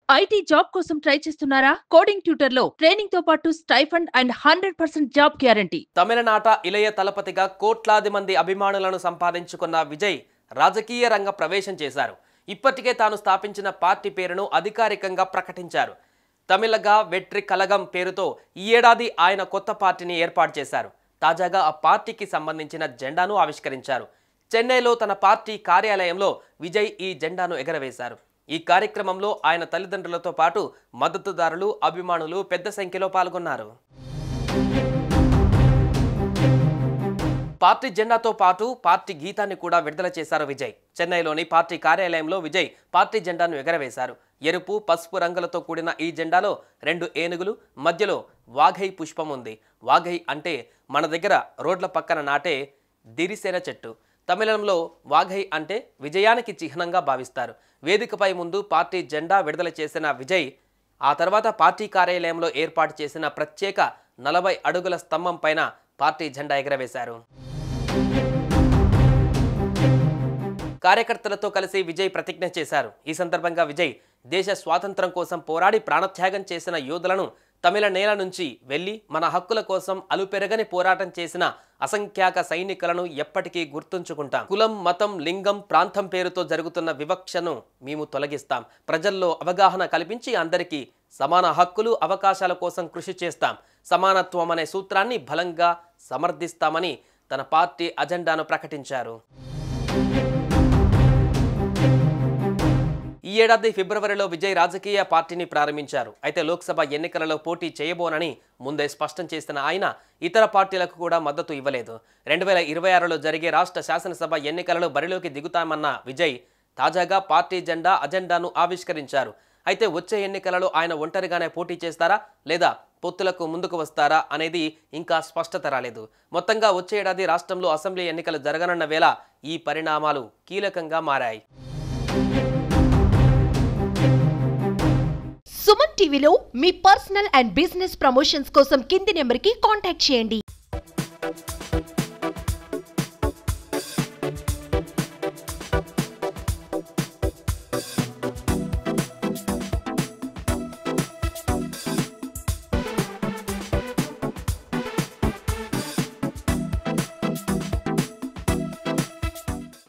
IT job కోసం try చేస్తున్నారా? Coding ట్యూటర్లో training తో పాటు స్టైఫండ్ అండ్ 100% జాబ్ గ్యారంటీ. తమిళనాట ఇళయ తలపతిగా కోట్లాది మంది అభిమానులను సంపాదించుకున్న విజయ్ రాజకీయ రంగ ప్రవేశం చేశారు. ఇప్పటికే తాను స్థాపించిన పార్టీ పేరును అధికారికంగా ప్రకటించారు. తమిళగా వెట్రి కలగం పేరుతో ఈ ఏడాది ఆయన కొత్త పార్టీని ఏర్పాటు చేశారు. తాజాగా ఆ పార్టీకి సంబంధించిన జెండాను ఆవిష్కరించారు. చెన్నైలో తన పార్టీ కార్యాలయంలో విజయ్ ఈ జెండాను ఎగరవేశారు. ఈ కార్యక్రమంలో ఆయన తల్లిదండ్రులతో పాటు మద్దతుదారులు, అభిమానులు పెద్ద సంఖ్యలో పాల్గొన్నారు. పార్టీ జెండాతో పాటు పార్టీ గీతాన్ని కూడా విడుదల చేశారు విజయ్. చెన్నైలోని పార్టీ కార్యాలయంలో విజయ్ పార్టీ జెండాను ఎగరవేశారు. ఎరుపు, పసుపు రంగులతో కూడిన ఈ జెండాలో 2 ఏనుగులు, మధ్యలో వాఘై పుష్పం ఉంది. వాఘై అంటే మన దగ్గర రోడ్ల పక్కన నాటే దిరిసేన చెట్టు. తమిళంలో వాఘై అంటే విజయానికి చిహ్నంగా భావిస్తారు. వేదికపై ముందు పార్టీ జెండా విడుదల చేసిన విజయ్ ఆ తర్వాత పార్టీ కార్యాలయంలో ఏర్పాటు చేసిన ప్రత్యేక 40 అడుగుల స్తంభం పైన పార్టీ జెండా ఎగరవేశారు. కార్యకర్తలతో కలిసి విజయ్ ప్రతిజ్ఞ చేశారు. ఈ సందర్భంగా విజయ్ దేశ స్వాతంత్రం కోసం పోరాడి ప్రాణత్యాగం చేసిన యోధులను, తమిళ నేల నుంచి వెళ్లి మన హక్కుల కోసం అలుపెరగని పోరాటం చేసిన అసంఖ్యాక సైనికులను ఎప్పటికీ గుర్తుంచుకుంటాం. కులం, మతం, లింగం, ప్రాంతం పేరుతో జరుగుతున్న వివక్షను మేము తొలగిస్తాం. ప్రజల్లో అవగాహన కల్పించి అందరికీ సమాన హక్కులు, అవకాశాల కోసం కృషి చేస్తాం. సమానత్వం అనే సూత్రాన్ని బలంగా సమర్థిస్తామని తన పార్టీ అజెండాను ప్రకటించారు. ఈ ఏడాది ఫిబ్రవరిలో విజయ్ రాజకీయ పార్టీని ప్రారంభించారు. అయితే లోక్సభ ఎన్నికలలో పోటీ చేయబోనని ముందే స్పష్టం చేసిన ఆయన ఇతర పార్టీలకు కూడా మద్దతు ఇవ్వలేదు. 2026లో జరిగే రాష్ట్ర శాసనసభ ఎన్నికలలో బరిలోకి దిగుతామన్న విజయ్ తాజాగా పార్టీ అజెండాను ఆవిష్కరించారు. అయితే వచ్చే ఎన్నికలలో ఆయన ఒంటరిగానే పోటీ చేస్తారా లేదా పొత్తులకు ముందుకు వస్తారా అనేది ఇంకా స్పష్టత రాలేదు. మొత్తంగా వచ్చే ఏడాది రాష్ట్రంలో అసెంబ్లీ ఎన్నికలు జరగనున్న వేళ ఈ పరిణామాలు కీలకంగా మారాయి. సుమన్ టీవీలో మీ పర్సనల్ అండ్ బిజినెస్ ప్రమోషన్స్ కోసం కింది నెంబర్కి కాంటాక్ట్ చేయండి.